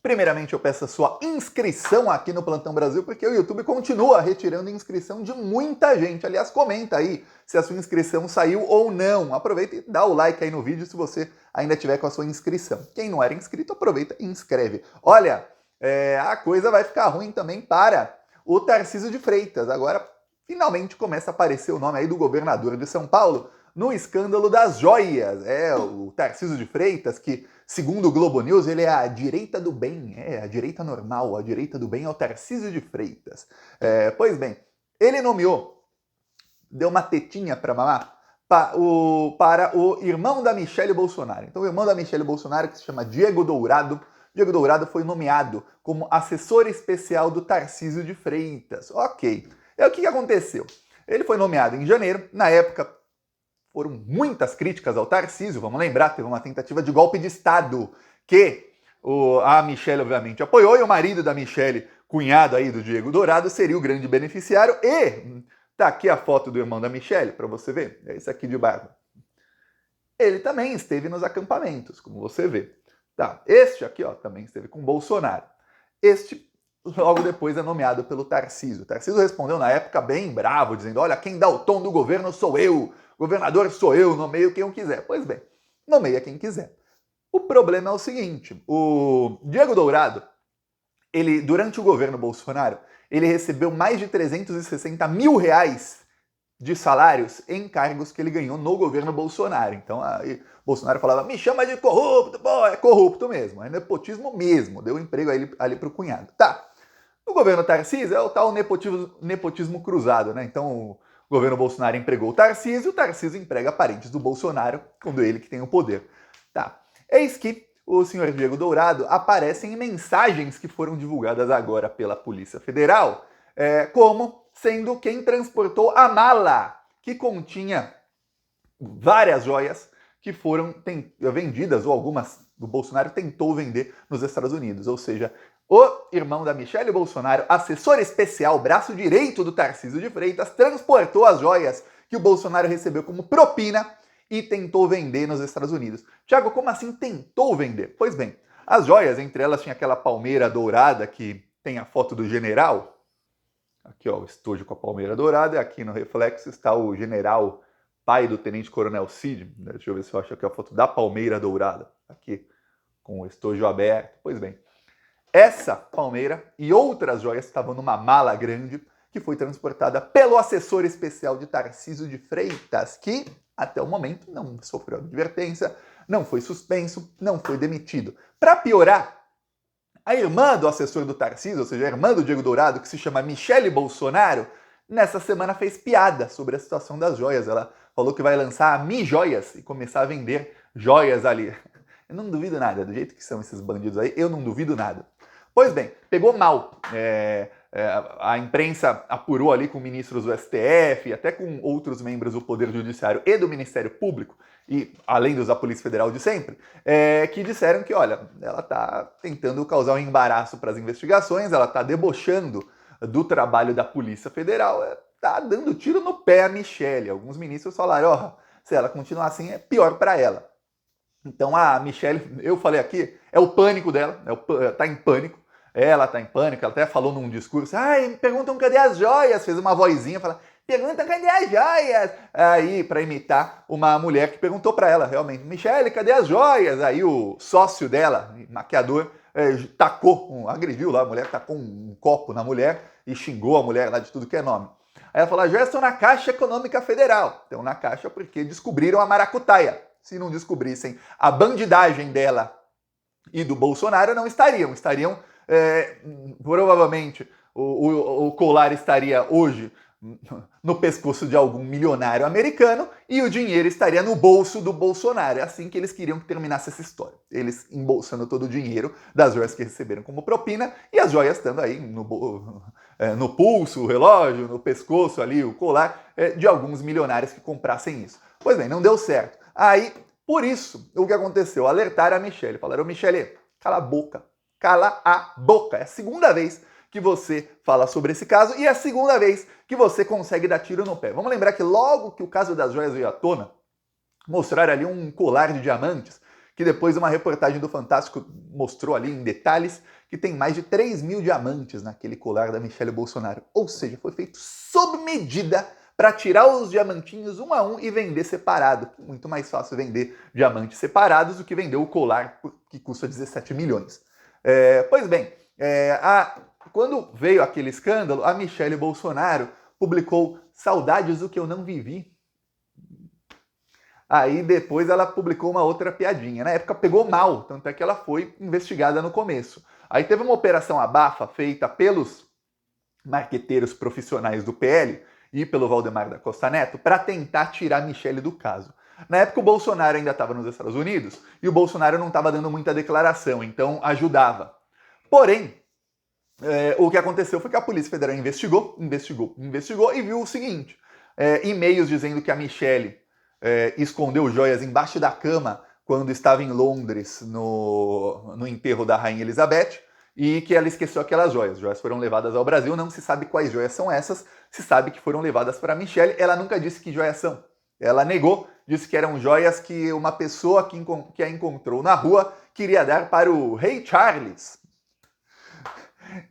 Primeiramente, eu peço a sua inscrição aqui no Plantão Brasil, porque o YouTube continua retirando inscrição de muita gente. Aliás, comenta aí se a sua inscrição saiu ou não. Aproveita e dá o like aí no vídeo se você ainda tiver com a sua inscrição. Quem não era inscrito, aproveita e inscreve. Olha, a coisa vai ficar ruim também para o Tarcísio de Freitas. Agora, finalmente começa a aparecer o nome aí do governador de São Paulo no escândalo das joias. O Tarcísio de Freitas, que, segundo o Globo News, ele é a direita do bem, a direita normal, a direita do bem é o Tarcísio de Freitas. Pois bem, ele nomeou, deu uma tetinha para mamar, para o irmão da Michelle Bolsonaro. Então, o irmão da Michelle Bolsonaro, que se chama Diego Dourado foi nomeado como assessor especial do Tarcísio de Freitas. Ok. E o que aconteceu? Ele foi nomeado em janeiro, na época foram muitas críticas ao Tarcísio, vamos lembrar, teve uma tentativa de golpe de Estado, que a Michelle obviamente apoiou, e o marido da Michelle, cunhado aí do Diego Dourado, seria o grande beneficiário, e tá aqui a foto do irmão da Michelle, para você ver, é esse aqui de barba. Ele também esteve nos acampamentos, como você vê. Tá, este aqui também esteve com Bolsonaro. Este logo depois é nomeado pelo Tarcísio. O Tarcísio respondeu na época bem bravo, dizendo, olha, quem dá o tom do governo sou eu, governador sou eu, nomeio quem eu quiser. Pois bem, nomeia quem quiser. O problema é o seguinte, o Diego Dourado, ele, durante o governo Bolsonaro, ele recebeu mais de 360 mil reais de salários em cargos que ele ganhou no governo Bolsonaro. Então, aí, Bolsonaro falava, me chama de corrupto, pô, é corrupto mesmo, é nepotismo mesmo, deu emprego ali pro cunhado. Tá, no governo Tarcísio é o tal nepotismo cruzado, né? Então, o governo Bolsonaro empregou o Tarcísio emprega parentes do Bolsonaro, quando ele que tem o poder. Tá, eis que o senhor Diego Dourado aparece em mensagens que foram divulgadas agora pela Polícia Federal, como sendo quem transportou a mala que continha várias joias que foram vendidas, ou algumas o Bolsonaro tentou vender nos Estados Unidos. Ou seja, o irmão da Michelle Bolsonaro, assessor especial, braço direito do Tarcísio de Freitas, transportou as joias que o Bolsonaro recebeu como propina e tentou vender nos Estados Unidos. Tiago, como assim tentou vender? Pois bem, as joias, entre elas tinha aquela palmeira dourada que tem a foto do general. Aqui, ó, o estojo com a palmeira dourada, e aqui no reflexo está o general, pai do tenente-coronel Cid. Deixa eu ver se eu acho aqui a foto da palmeira dourada. Aqui, com o estojo aberto. Pois bem, essa palmeira e outras joias estavam numa mala grande que foi transportada pelo assessor especial de Tarcísio de Freitas, que até o momento não sofreu advertência, não foi suspenso, não foi demitido. Para piorar, a irmã do assessor do Tarcísio, ou seja, a irmã do Diego Dourado, que se chama Michelle Bolsonaro, nessa semana fez piada sobre a situação das joias. Ela falou que vai lançar a Mi Joias e começar a vender joias ali. Eu não duvido nada, do jeito que são esses bandidos aí, eu não duvido nada. Pois bem, pegou mal. A imprensa apurou ali com ministros do STF, até com outros membros do Poder Judiciário e do Ministério Público, e além dos da Polícia Federal de sempre, que disseram que, olha, ela está tentando causar um embaraço para as investigações, ela está debochando do trabalho da Polícia Federal, está dando tiro no pé a Michelle. Alguns ministros falaram, se ela continuar assim, é pior para ela. Então a Michelle, eu falei aqui, é o pânico dela, tá em pânico. Ela tá em pânico, ela até falou num discurso, me perguntam cadê as joias, fez uma vozinha, fala, pergunta cadê as joias? Aí, para imitar uma mulher que perguntou para ela, realmente, Michelle, cadê as joias? Aí o sócio dela, maquiador, agrediu lá a mulher, tacou um copo na mulher e xingou a mulher lá de tudo que é nome. Aí ela falou, as joias estão na Caixa Econômica Federal. Estão na Caixa porque descobriram a maracutaia. Se não descobrissem a bandidagem dela e do Bolsonaro, não estariam. Provavelmente o colar estaria hoje no pescoço de algum milionário americano e o dinheiro estaria no bolso do Bolsonaro. É assim que eles queriam que terminasse essa história. Eles embolsando todo o dinheiro das joias que receberam como propina e as joias estando aí no pulso, o relógio, no pescoço ali, o colar de alguns milionários que comprassem isso. Pois bem, não deu certo. Aí, por isso, o que aconteceu? Alertaram a Michelle. Falaram, Michelle, cala a boca. Cala a boca. É a segunda vez que você fala sobre esse caso e é a segunda vez que você consegue dar tiro no pé. Vamos lembrar que logo que o caso das joias veio à tona, mostraram ali um colar de diamantes que depois uma reportagem do Fantástico mostrou ali em detalhes que tem mais de 3 mil diamantes naquele colar da Michelle Bolsonaro. Ou seja, foi feito sob medida para tirar os diamantinhos um a um e vender separado. Muito mais fácil vender diamantes separados do que vender o colar que custa 17 milhões. Pois bem, quando veio aquele escândalo, a Michelle Bolsonaro publicou "Saudades do que eu não vivi". Aí depois ela publicou uma outra piadinha. Na época pegou mal, tanto é que ela foi investigada no começo. Aí teve uma operação abafa feita pelos marqueteiros profissionais do PL e pelo Valdemar da Costa Neto para tentar tirar a Michelle do caso. Na época o Bolsonaro ainda estava nos Estados Unidos e o Bolsonaro não estava dando muita declaração, então ajudava. Porém, o que aconteceu foi que a Polícia Federal investigou e viu o seguinte: e-mails dizendo que a Michelle escondeu joias embaixo da cama quando estava em Londres no enterro da Rainha Elizabeth e que ela esqueceu aquelas joias. As joias foram levadas ao Brasil, não se sabe quais joias são essas, se sabe que foram levadas para a Michelle. Ela nunca disse que joias são. Ela negou, disse que eram joias que uma pessoa que a encontrou na rua queria dar para o rei Charles.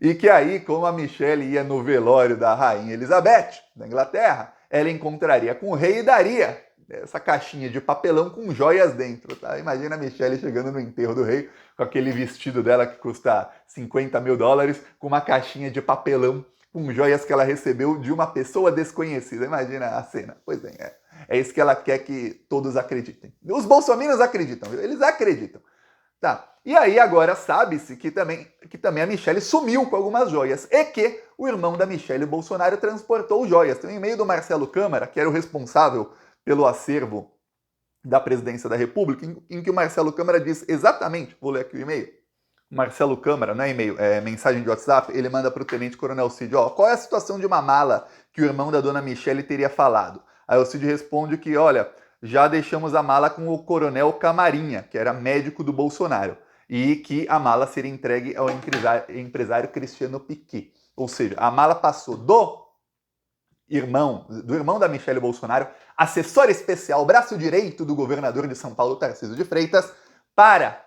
E que aí, como a Michelle ia no velório da Rainha Elizabeth, da Inglaterra, ela encontraria com o rei e daria essa caixinha de papelão com joias dentro, tá? Imagina a Michelle chegando no enterro do rei com aquele vestido dela que custa 50 mil dólares, com uma caixinha de papelão com joias que ela recebeu de uma pessoa desconhecida. Imagina a cena. Pois bem, é isso que ela quer que todos acreditem. Os bolsominions acreditam, viu? Eles acreditam. Tá. E aí agora sabe-se que também a Michelle sumiu com algumas joias e que o irmão da Michelle Bolsonaro transportou joias. Tem um e-mail do Marcelo Câmara, que era o responsável pelo acervo da Presidência da República, em que o Marcelo Câmara diz exatamente, vou ler aqui o e-mail, Marcelo Câmara, não é e-mail, é mensagem de WhatsApp, ele manda para o Tenente Coronel Cid, qual é a situação de uma mala que o irmão da dona Michelle teria falado? Aí o Cid responde que, olha, já deixamos a mala com o Coronel Camarinha, que era médico do Bolsonaro, e que a mala seria entregue ao empresário Cristiano Piquet. Ou seja, a mala passou do irmão da Michelle Bolsonaro, assessor especial, braço direito do governador de São Paulo, Tarcísio de Freitas, para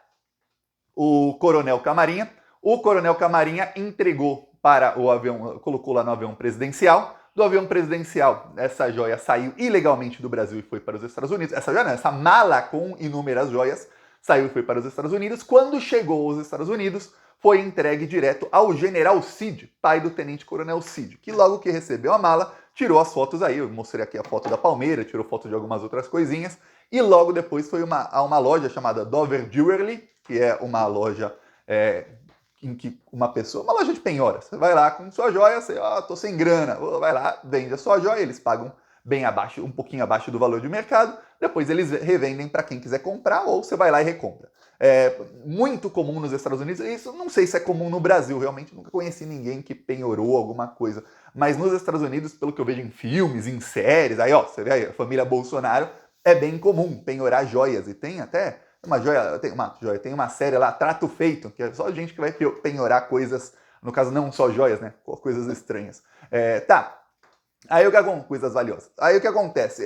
o Coronel Camarinha. O Coronel Camarinha entregou para o avião, colocou lá no avião presidencial. Do avião presidencial, essa joia saiu ilegalmente do Brasil e foi para os Estados Unidos. Essa joia não, essa mala com inúmeras joias saiu e foi para os Estados Unidos. Quando chegou aos Estados Unidos, foi entregue direto ao General Cid, pai do Tenente Coronel Cid, que logo que recebeu a mala, tirou as fotos aí, eu mostrei aqui a foto da palmeira, tirou foto de algumas outras coisinhas, e logo depois foi a uma loja chamada Dover Jewelry, que é uma loja em que uma loja de penhora, você vai lá com sua joia, você, tô sem grana, vai lá, vende a sua joia, eles pagam bem abaixo, um pouquinho abaixo do valor de mercado, depois eles revendem para quem quiser comprar, ou você vai lá e recompra. É muito comum nos Estados Unidos, isso não sei se é comum no Brasil, realmente nunca conheci ninguém que penhorou alguma coisa, mas nos Estados Unidos, pelo que eu vejo em filmes, em séries, aí você vê aí, a família Bolsonaro, é bem comum penhorar joias, e tem até tem uma série lá, Trato Feito, que é só gente que vai penhorar coisas, no caso não só joias, né, coisas estranhas. Aí coisas valiosas. Aí o que acontece?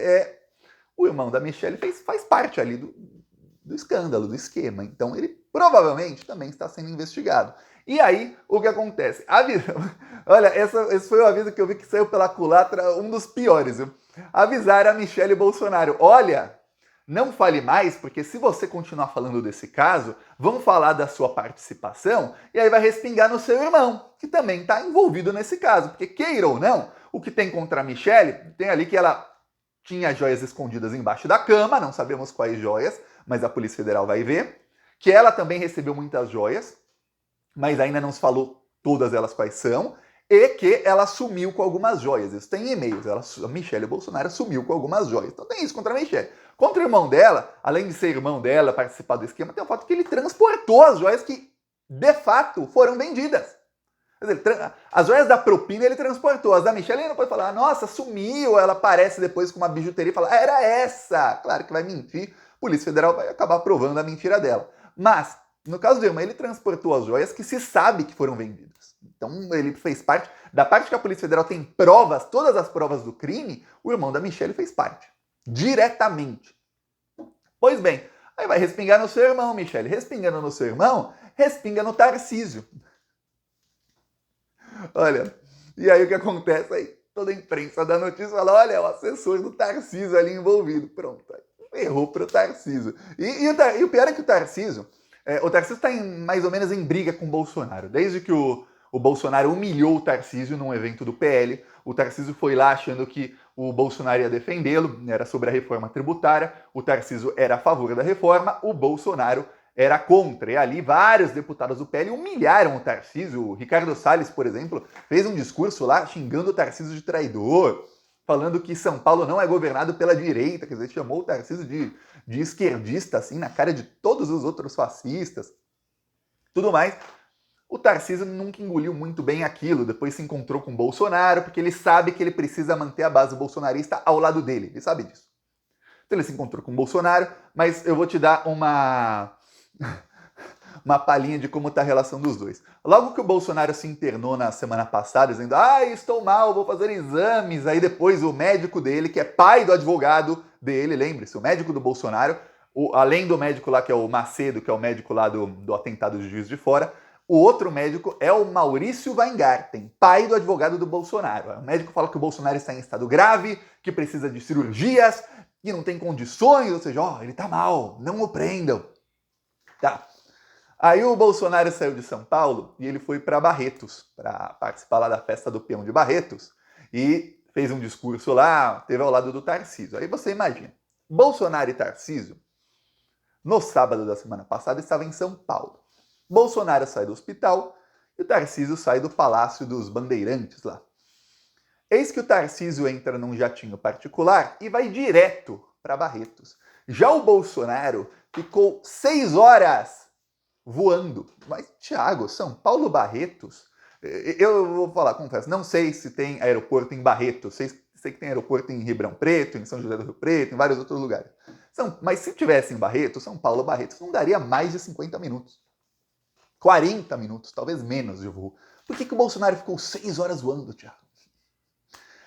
O irmão da Michelle faz parte ali do escândalo, do esquema. Então ele provavelmente também está sendo investigado. E aí, o que acontece? Olha, esse foi o aviso que eu vi que saiu pela culatra, um dos piores. Viu? Avisaram a Michelle Bolsonaro, olha, não fale mais, porque se você continuar falando desse caso, vão falar da sua participação e aí vai respingar no seu irmão, que também está envolvido nesse caso. Porque queira ou não, o que tem contra a Michelle, tem ali que ela tinha joias escondidas embaixo da cama, não sabemos quais joias, mas a Polícia Federal vai ver, que ela também recebeu muitas joias, mas ainda não se falou todas elas quais são, e que ela sumiu com algumas joias. Isso tem e-mails, a Michelle Bolsonaro sumiu com algumas joias. Então tem isso contra a Michelle. Contra o irmão dela, além de ser irmão dela, participar do esquema, tem o fato que ele transportou as joias que, de fato, foram vendidas. Quer dizer, as joias da propina ele transportou, as da Michelle ele não pode falar, nossa, sumiu, ela aparece depois com uma bijuteria e fala, era essa! Claro que vai mentir, a Polícia Federal vai acabar provando a mentira dela. Mas, no caso do irmão, ele transportou as joias que se sabe que foram vendidas. Então, ele fez parte, da parte que a Polícia Federal tem provas, todas as provas do crime, o irmão da Michelle fez parte. Diretamente. Pois bem, Aí vai respingar no seu irmão, Michele. Respingando no seu irmão, respinga no Tarcísio. Olha, e aí o que acontece? Aí toda a imprensa da notícia fala, olha, o assessor do Tarcísio ali envolvido. Pronto, errou pro Tarcísio. E o pior é que o Tarcísio está mais ou menos em briga com o Bolsonaro. Desde que o Bolsonaro humilhou o Tarcísio num evento do PL, o Tarcísio foi lá achando que o Bolsonaro ia defendê-lo, era sobre a reforma tributária, o Tarcísio era a favor da reforma, o Bolsonaro era contra. E ali vários deputados do PL humilharam o Tarcísio. O Ricardo Salles, por exemplo, fez um discurso lá xingando o Tarcísio de traidor, falando que São Paulo não é governado pela direita, quer dizer, chamou o Tarcísio de esquerdista, assim, na cara de todos os outros fascistas. Tudo mais. O Tarcísio nunca engoliu muito bem aquilo, depois se encontrou com o Bolsonaro, porque ele sabe que ele precisa manter a base bolsonarista ao lado dele, ele sabe disso. Então ele se encontrou com o Bolsonaro, mas eu vou te dar uma palhinha de como está a relação dos dois. Logo que o Bolsonaro se internou na semana passada, dizendo, estou mal, vou fazer exames, aí depois o médico dele, que é pai do advogado dele, lembre-se, o médico do Bolsonaro, além do médico lá que é o Macedo, que é o médico lá do atentado de Juiz de Fora, o outro médico é o Maurício Weingarten, pai do advogado do Bolsonaro. O médico fala que o Bolsonaro está em estado grave, que precisa de cirurgias, que não tem condições, ou seja, ele tá mal, não o prendam. Tá. Aí o Bolsonaro saiu de São Paulo e ele foi para Barretos, para participar lá da festa do peão de Barretos, e fez um discurso lá, teve ao lado do Tarcísio. Aí você imagina, Bolsonaro e Tarcísio, no sábado da semana passada, estavam em São Paulo. Bolsonaro sai do hospital e o Tarcísio sai do Palácio dos Bandeirantes lá. Eis que o Tarcísio entra num jatinho particular e vai direto para Barretos. Já o Bolsonaro ficou 6 horas voando. Mas, Thiago, São Paulo, Barretos? Eu vou falar, confesso, não sei se tem aeroporto em Barretos, sei que tem aeroporto em Ribeirão Preto, em São José do Rio Preto, em vários outros lugares. Mas se tivesse em Barretos, São Paulo, Barretos, não daria mais de 50 minutos. 40 minutos, talvez menos de voo. Por que o Bolsonaro ficou 6 horas voando, Thiago?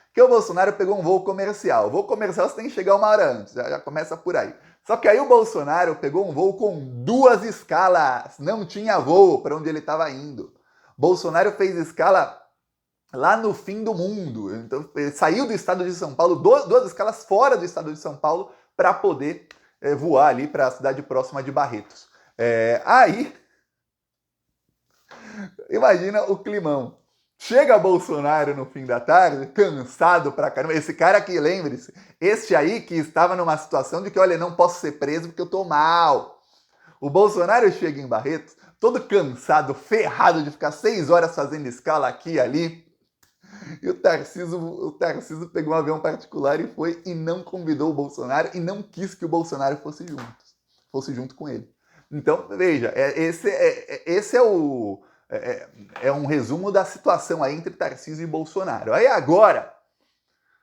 Porque o Bolsonaro pegou um voo comercial. O voo comercial você tem que chegar 1 hora antes, já começa por aí. Só que aí o Bolsonaro pegou um voo com 2 escalas. Não tinha voo para onde ele estava indo. Bolsonaro fez escala lá no fim do mundo. Então ele saiu do estado de São Paulo, 2 escalas fora do estado de São Paulo, para poder voar ali para a cidade próxima de Barretos. Aí, imagina o climão. Chega Bolsonaro no fim da tarde, cansado pra caramba. Esse cara aqui, lembre-se, este aí que estava numa situação de que, olha, não posso ser preso porque eu tô mal. O Bolsonaro chega em Barretos, todo cansado, ferrado de ficar 6 horas fazendo escala aqui e ali. E o Tarcísio pegou um avião particular e foi e não convidou o Bolsonaro e não quis que o Bolsonaro fosse junto com ele. Então, veja, esse é um resumo da situação aí entre Tarcísio e Bolsonaro. Aí agora,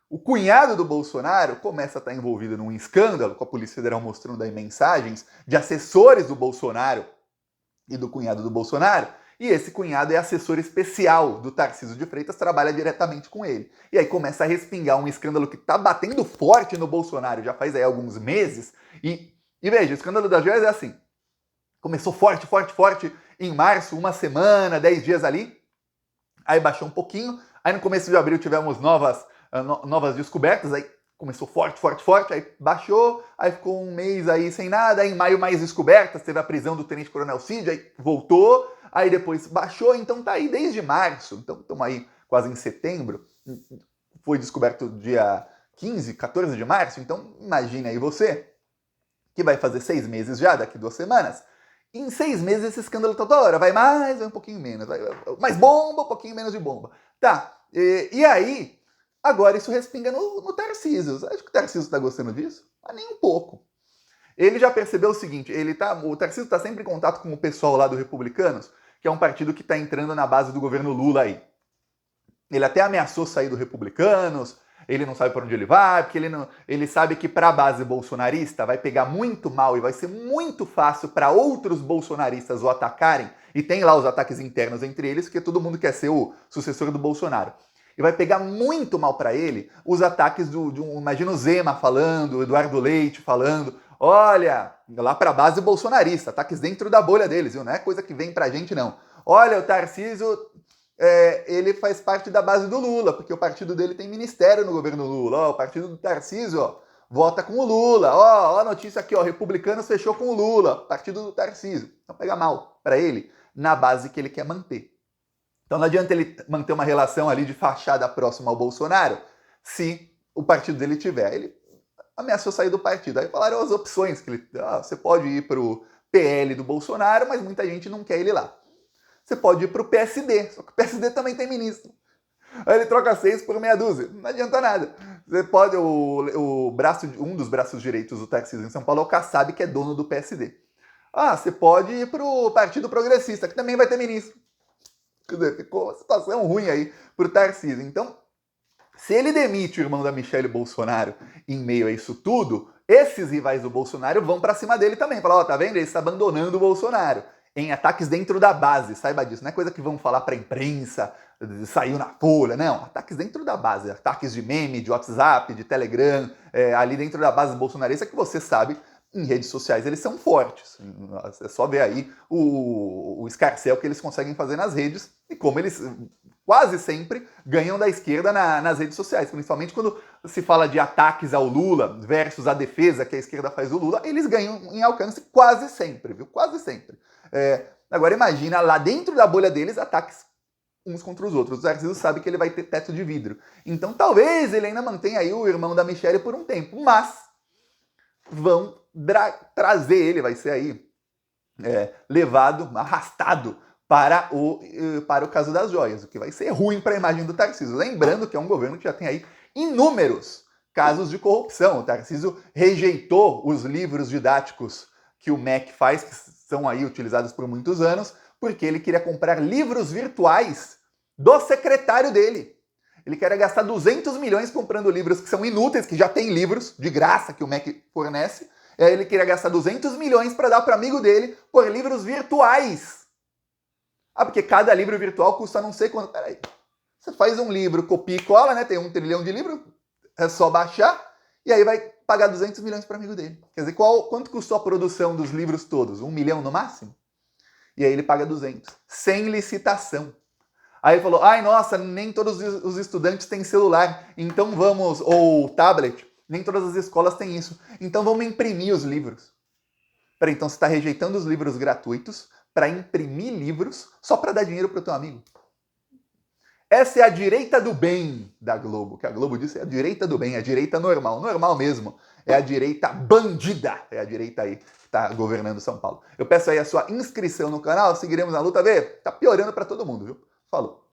o cunhado do Bolsonaro começa a estar envolvido num escândalo, com a Polícia Federal mostrando aí mensagens de assessores do Bolsonaro e do cunhado do Bolsonaro, e esse cunhado é assessor especial do Tarcísio de Freitas, trabalha diretamente com ele. E aí começa a respingar um escândalo que tá batendo forte no Bolsonaro já faz aí alguns meses, e veja, o escândalo das joias é assim, começou forte, em março, 1 semana, 10 dias ali, aí baixou um pouquinho, aí no começo de abril tivemos novas descobertas, aí começou forte, aí baixou, aí ficou um mês aí sem nada, aí em maio mais descobertas, teve a prisão do Tenente Coronel Cid, aí voltou, aí depois baixou, então tá aí desde março, então estamos aí quase em setembro, foi descoberto dia 15, 14 de março, então imagine aí você, que vai fazer 6 meses já, daqui 2 semanas, em 6 meses esse escândalo tá toda hora, vai mais, vai um pouquinho menos, vai mais bomba, um pouquinho menos de bomba. Tá, e aí, agora isso respinga no Tarcísio. Acho que o Tarcísio está gostando disso? Mas nem um pouco. Ele já percebeu o seguinte, o Tarcísio está sempre em contato com o pessoal lá do Republicanos, que é um partido que está entrando na base do governo Lula aí. Ele até ameaçou sair do Republicanos, ele não sabe para onde ele vai, porque ele sabe que para a base bolsonarista vai pegar muito mal e vai ser muito fácil para outros bolsonaristas o atacarem, e tem lá os ataques internos entre eles, porque todo mundo quer ser o sucessor do Bolsonaro. E vai pegar muito mal para ele os ataques imagina o Zema falando, o Eduardo Leite falando, Olha, lá para a base bolsonarista, ataques dentro da bolha deles, viu? Não é coisa que vem pra gente, não. Olha, o Tarcísio, ele faz parte da base do Lula, porque o partido dele tem ministério no governo Lula. Ó, o partido do Tarcísio, ó, vota com o Lula. Ó, a notícia aqui, ó, republicanos fechou com o Lula, partido do Tarcísio. Então pega mal para ele na base que ele quer manter. Então não adianta ele manter uma relação ali de fachada próxima ao Bolsonaro se o partido dele tiver. Ele ameaçou sair do partido. Aí falaram as opções, que ele, você pode ir para o PL do Bolsonaro, mas muita gente não quer ele lá. Você pode ir para o PSD, só que o PSD também tem ministro. Aí ele troca 6 por meia dúzia. Não adianta nada. Você pode, um dos braços direitos do Tarcísio em São Paulo é o Kassab, que é dono do PSD. Você pode ir para o Partido Progressista, que também vai ter ministro. Quer dizer, ficou uma situação ruim aí para o Tarcísio. Então, se ele demite o irmão da Michelle Bolsonaro em meio a isso tudo, esses rivais do Bolsonaro vão para cima dele também. Falar, tá vendo? Ele está abandonando o Bolsonaro. Em ataques dentro da base, saiba disso. Não é coisa que vão falar para a imprensa, saiu na Folha, não. Ataques dentro da base, ataques de meme, de WhatsApp, de Telegram, ali dentro da base bolsonarista, que você sabe, em redes sociais eles são fortes. É só ver aí o escarcéu que eles conseguem fazer nas redes e como eles quase sempre ganham da esquerda nas redes sociais, principalmente quando se fala de ataques ao Lula versus a defesa que a esquerda faz do Lula, eles ganham em alcance quase sempre, viu? Quase sempre. Agora imagina lá dentro da bolha deles ataques uns contra os outros. O Tarcísio sabe que ele vai ter teto de vidro. Então talvez ele ainda mantenha aí o irmão da Michelle por um tempo, mas vão trazer ele, vai ser aí levado, arrastado para o caso das joias, o que vai ser ruim para a imagem do Tarcísio. Lembrando que é um governo que já tem aí inúmeros casos de corrupção. O Tarcísio rejeitou os livros didáticos que o MEC faz, que são aí utilizados por muitos anos, porque ele queria comprar livros virtuais do secretário dele. Ele quer gastar 200 milhões comprando livros que são inúteis, que já tem livros de graça que o MEC fornece. Ele queria gastar 200 milhões para dar para amigo dele por livros virtuais. Porque cada livro virtual custa não sei quanto. Peraí, você faz um livro, copia e cola, né? Tem 1 trilhão de livros, é só baixar, e aí vai pagar 200 milhões para amigo dele. Quer dizer, quanto custou a produção dos livros todos? 1 milhão no máximo? E aí ele paga 200, sem licitação. Aí ele falou, nossa, nem todos os estudantes têm celular, então vamos, ou tablet, nem todas as escolas têm isso, então vamos imprimir os livros. Peraí, então você está rejeitando os livros gratuitos para imprimir livros só para dar dinheiro para o teu amigo. Essa é a direita do bem da Globo, que a Globo disse é a direita do bem, a direita normal, normal mesmo, é a direita bandida, é a direita aí que está governando São Paulo. Eu peço aí a sua inscrição no canal, seguiremos na luta, tá piorando para todo mundo, viu? Falou!